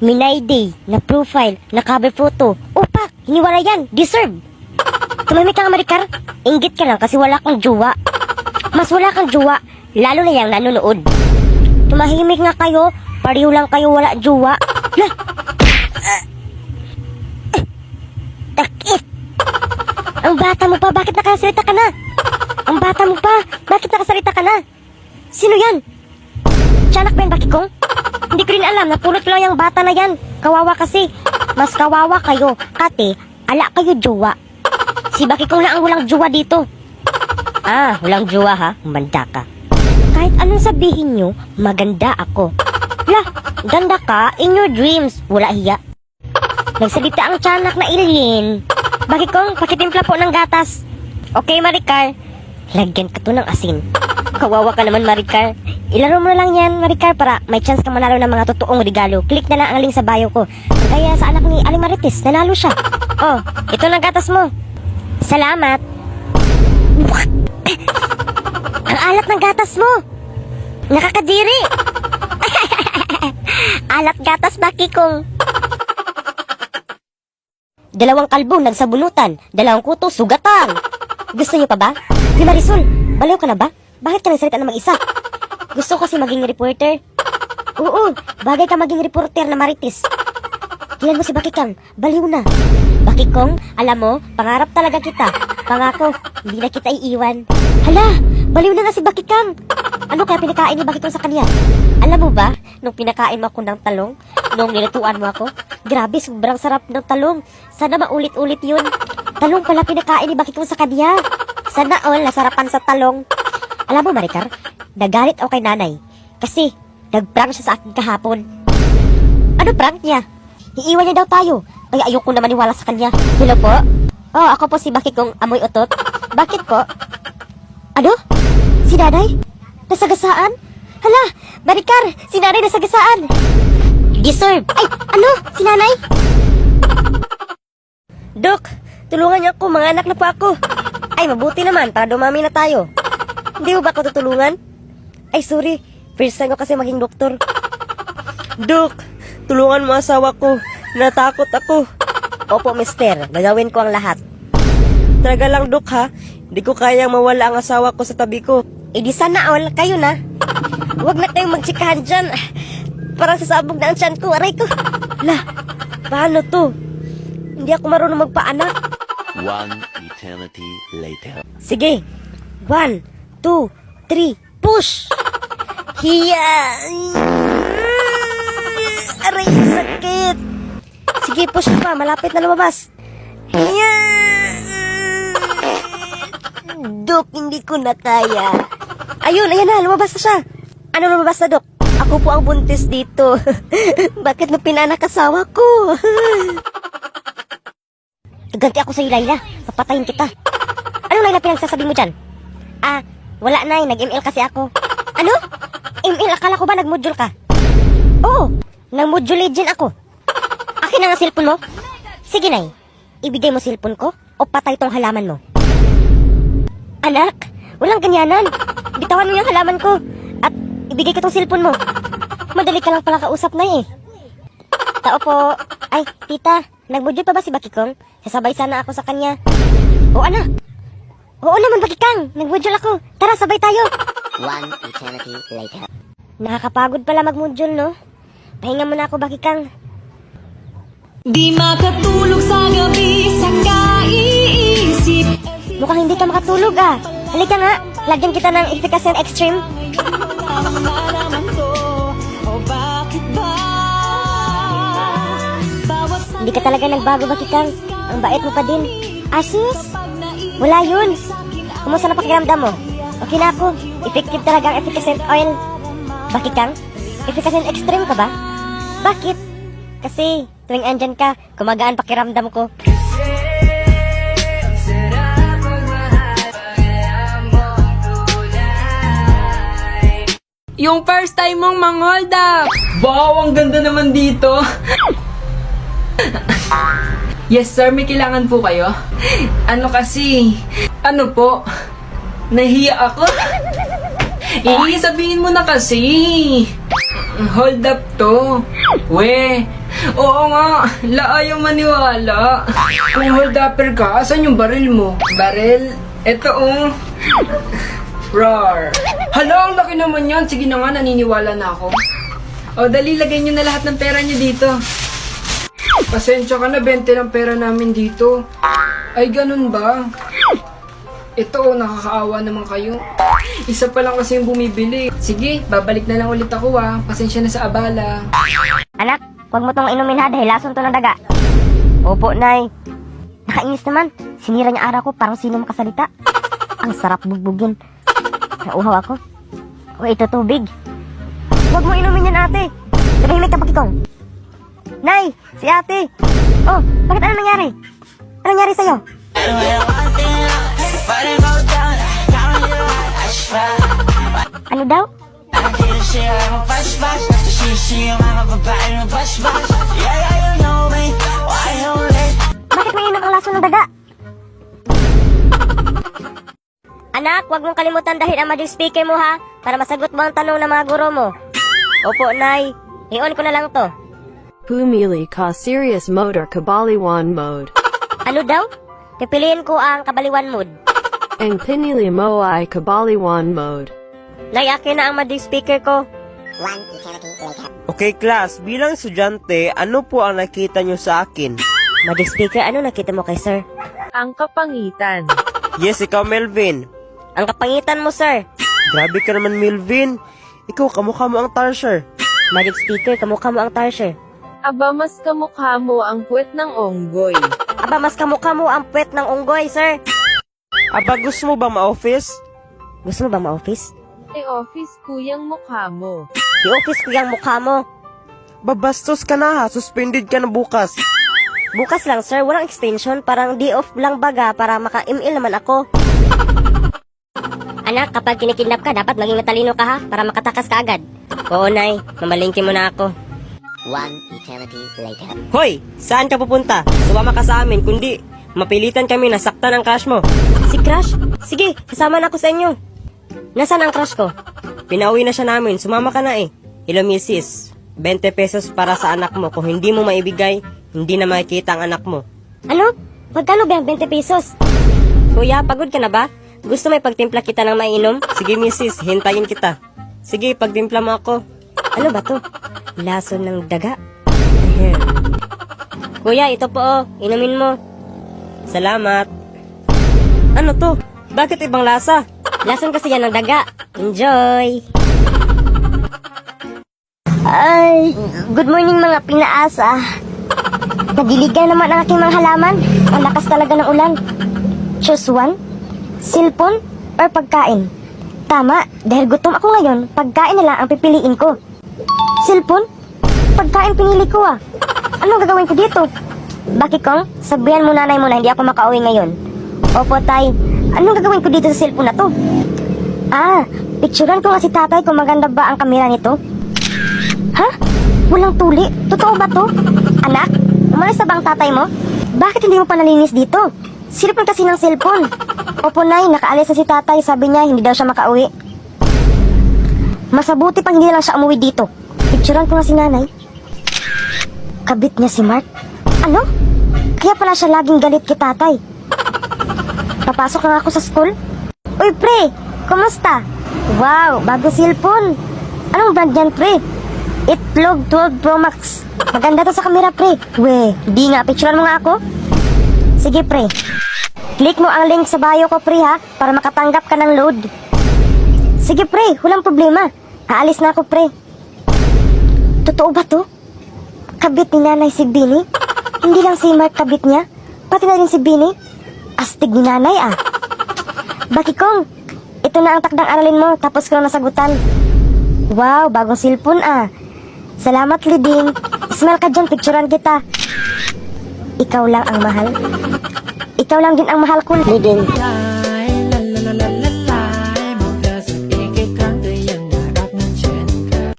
Minayday, na profile, na cover photo. Upak, hiniwala yan, deserve. Tumahimik ka nga, Maricar. Inggit ka lang kasi wala kang jowa. Mas wala kang jowa, lalo na yang nanonood. Tumahimik nga kayo, pareho lang kayo wala jowa. Lah! Takit! Ang bata mo pa, bakit nakasalita ka na? Ang bata mo pa, bakit nakasalita ka na? Sino yan? Tiyanak ba yan, Bakikong? Hindi ko rin alam, napulot ko lang yung bata na yan. Kawawa kasi. Mas kawawa kayo, kate, ala kayo jowa. Si Bakikong lang ang walang jowa dito. Ah, walang jowa ha? Manda ka. Kahit anong sabihin nyo, maganda ako. Lah, ganda ka in your dreams. Wala hiya. Nagsalita ang tiyanak na Ilin. Bakikong, pakitimpla po ng gatas. Okay, Maricar. Lagyan ka to ng asin. Kawawa ka naman, Maricar. Ilaro mo na lang yan, Maricar, para may chance kang manalo ng mga totoong regalo. Click na lang ang link sa bio ko. Kaya sa anak ni Aling Marites, nanalo siya. Oh, ito na gatas mo. Salamat. Ang alat ng gatas mo. Nakakadiri. Alat gatas, Bakikong. Dalawang kalbo nagsabunutan, dalawang kuto sugatan. Gusto niyo pa ba? Di Marisol, baliw ka na ba? Bakit ka nagsalita ng mag-isa? Gusto ko kasi maging reporter. Oo, bagay ka maging reporter na Marites. Tingnan mo si Bakikang, baliw na. Bakikong, alam mo, pangarap talaga kita. Pangako, hindi na kita iiwan. Hala, baliw na nga si Bakikang. Ano kaya pinakain ni Bakikong sa kanya? Alam mo ba, nung pinakain mo ako ng talong, nung nilutuan mo ako, grabe, sobrang sarap ng talong. Sana maulit-ulit yun. Talong pala pinakain ni Bakikong sa kanya. Sana all, nasarapan sa talong. Alam mo, Maricar, nagalit ako kay nanay. Kasi, nag-prank siya sa akin kahapon. Ano prank niya? Iiwan niya daw tayo. Kaya ayoko na maniwala sa kanya. Hello po? Oh, ako po si Bakikong Amoy Utot. Bakit po? Ano? Si nanay? Nasagasaan? Hala, Maricar, si nanay nasagasaan. Deserve. Ay, ano? Si nanay? Dok, tulungan niyo ako. Mga anak na po ako. Ay, mabuti naman para dumami na tayo. Hindi mo ba ako tutulungan? Ay, sorry. First time ko kasi maging doktor. Dok, tulungan mo asawa ko. Natakot ako. Opo, mister. Gagawin ko ang lahat. Talaga lang, Dok, ha? Hindi ko kayang mawala ang asawa ko sa tabi ko. Eh, di sana all. Kayo na. Huwag na kayong magtsikahan dyan. Parang sasabog na ang tiyan ko. Aray ko. Lah, paano to? Hindi ako marunong magpaanak. One eternity later. Sige. 1, 2, 3, push! Hiya! Aray, sakit! Sige, push pa. Malapit na lumabas. Hiya! Dok, hindi ko na kaya. Ayun, ayan na. Lumabas na siya. Ano lumabas na, Dok? Ako po ang buntis dito. Bakit mo pinanak asawa ko? Ganti ako sa'yo, Layla. Papatayin kita. Anong Layla pinagsasabi mo dyan? Ah, wala na, nag-ML kasi ako. Ano? ML, akala ko ba nag-module ka? Oo, nag-module legend ako. Akin na nga cellphone mo. Sige, Nay. Ibigay mo cellphone ko o patay tong halaman mo. Anak, walang ganyanan. Bitawan mo yung halaman ko at ibigay ko tong cellphone mo. Madali ka lang pala kausap, Nay eh. Tao po. Ay, tita, nag-module pa ba si Bakikong? Sasabay sana ako sa kanya. O anak. Oo naman, Bakikang. Nag-module ako. Tara, sabay tayo. One eternity later. Nakakapagod pala mag-module, no? Pahinga muna ako, Bakikang. Di makatulog sa gabi sa kaiisip. Mukhang hindi ka makatulog, ah. Halika nga. Lagyan kita ng Efficacy Extreme. Nalaman ko, o bakit ba? Hindi ka talaga nagbago, Bakikang. Ang bait mo pa din. Asus? Wala yun. Kumusta na pakiramdam mo? Okay na ako. Effective talaga ang Efficacent Oil. Bakikang? Efficacent Extreme ka ba? Bakit? Kasi tuwing andyan ka, kumagaan pakiramdam ko. Yung first time mong mang-hold up. Wow, ang ganda naman dito. Yes sir, may kailangan po kayo? Ano kasi? Ano po? Nahiya ako? Sabihin mo na kasi. Hold up to. We, Oo nga, ayaw maniwala. Kung hold upper ka, asan yung baril mo? Baril? Eto Roar. Hala, ang laki naman yan. Sige na nga, naniniwala na ako. O, dali, lagay nyo na lahat ng pera nyo dito. Pasensya ka na, 20 ng pera namin dito. Ay, ganun ba? Ito, nakakaawa naman kayo. Isa pa lang kasi yung bumibili. Sige, babalik na lang ulit ako Pasensya na sa abala. Anak, huwag mo tong inumin ha dahil lason to ng daga. Opo, Nay. Nakainis naman. Sinira niya araw ko parang sino makasalita. Ang sarap bugbugin. Nauhaw ako. O ito tubig. Huwag mo inumin yan, ate. Tumahimik ka, Pakikong. Nay, si ate. Oh, bakit ano nangyari? Ano nangyari sa'yo? Ano daw? Bakit may inom ang laso ng daga? Anak, huwag mong kalimutan dahil ang magic speaker mo ha, para masagot mo ang tanong ng mga guro mo. Opo, Nay. I-on ko na lang to. Pumili ka serious mode or kabaliwan mode. Ano daw? Pipiliin ko ang kabaliwan mode. Ang pinili mo ay kabaliwan mode. Nay, akin na ang magic speaker ko. 1 eternity later. Okay class, bilang estudyante, ano po ang nakita nyo sa akin? Magic speaker, ano nakita mo kay sir? Ang kapangitan. Yes, ikaw Melvin. Ang kapangitan mo, sir. Grabe ka naman Melvin. Ikaw, kamukha mo ang Tarsher. Magic speaker, kamukha mo ang Tarsher. Aba, mas kamukha mo ang puwet ng onggoy. Aba, mas kamukha mo ang puwet ng unggoy, sir. Aba, gusto mo ba ma-office? Gusto mo ba ma-office? Office kuyang mukha mo. I-office ko yung mukha mo. Babastos ka na ha, suspended ka na bukas. Bukas lang, sir. Walang extension. Parang day off lang baga para maka-email naman ako. Anak, kapag kinikidnap ka, dapat maging matalino ka ha, para makatakas ka agad. Oo, Nay. Mamalingki mo na ako. 1 eternity later. Hoy, saan ka pupunta? Sumama ka sa amin, kundi mapilitan kami na saktan ang crush mo. Si Crush? Sige, kasama na ako sa inyo. Nasaan ang crush ko? Pinauwi na siya namin, sumama ka na eh. Hello, misis. 20 pesos para sa anak mo. Kung hindi mo maibigay, hindi na makikita ang anak mo. Ano? Magkano ba ang 20 pesos? Kuya, pagod ka na ba? Gusto may pagtimpla kita ng mainom? Sige, misis, hintayin kita. Sige, pagtimpla mo ako. Ano ba to? Lason ng daga? Kuya, ito po inumin mo. Salamat. Ano to? Bakit ibang lasa? Lason kasi yan ng daga. Enjoy! Ay, good morning mga pinaasa. Nagiligan naman ang aking mga halaman. Ang lakas talaga ng ulan. Choose one? Cellphone or pagkain? Tama, dahil gutom ako ngayon, pagkain na lang ang pipiliin ko. Cellphone? Pagkain pinili ko Anong gagawin ko dito? Bakikong, sabihan mo nanay mo na hindi ako makauwi ngayon. Opo, tay. Anong gagawin ko dito sa cellphone na to? Picturean ko nga si tatay kung maganda ba ang kamera nito. Ha? Walang tuli? Totoo ba to? Anak, umalis na ba ang tatay mo? Bakit hindi mo pa nalinis dito? Silipan kasi ng cellphone. Opo, nay, nakaalis na si tatay. Sabi niya, hindi daw siya makauwi. Masabuti pang hindi na lang siya umuwi dito. Picturean ko nga si nanay. Kabit niya si Mark. Ano? Kaya pala siya laging galit kay tatay. Papasok na ako sa school. Uy, pre! Kumusta? Wow, bago cellphone. Anong brand yan, pre? Itlog 12 Pro Max. Maganda to sa camera, pre. We, di nga. Picturean mo nga ako. Sige, pre. Click mo ang link sa bio ko, pre, ha? Para makatanggap ka ng load. Sige, pre. Walang problema. Aalis na ako, pre. Totoo ba to? Kabit ni nanay si Bini? Hindi lang si Mark kabit niya, pati na rin si Bini. Astig ni nanay Bakikong, ito na ang takdang aralin mo, tapos ko na nasagutan. Wow, bagong cellphone Salamat, Liding. Smile ka dyan, picturean kita. Ikaw lang ang mahal. Ikaw lang din ang mahal ko, Liding.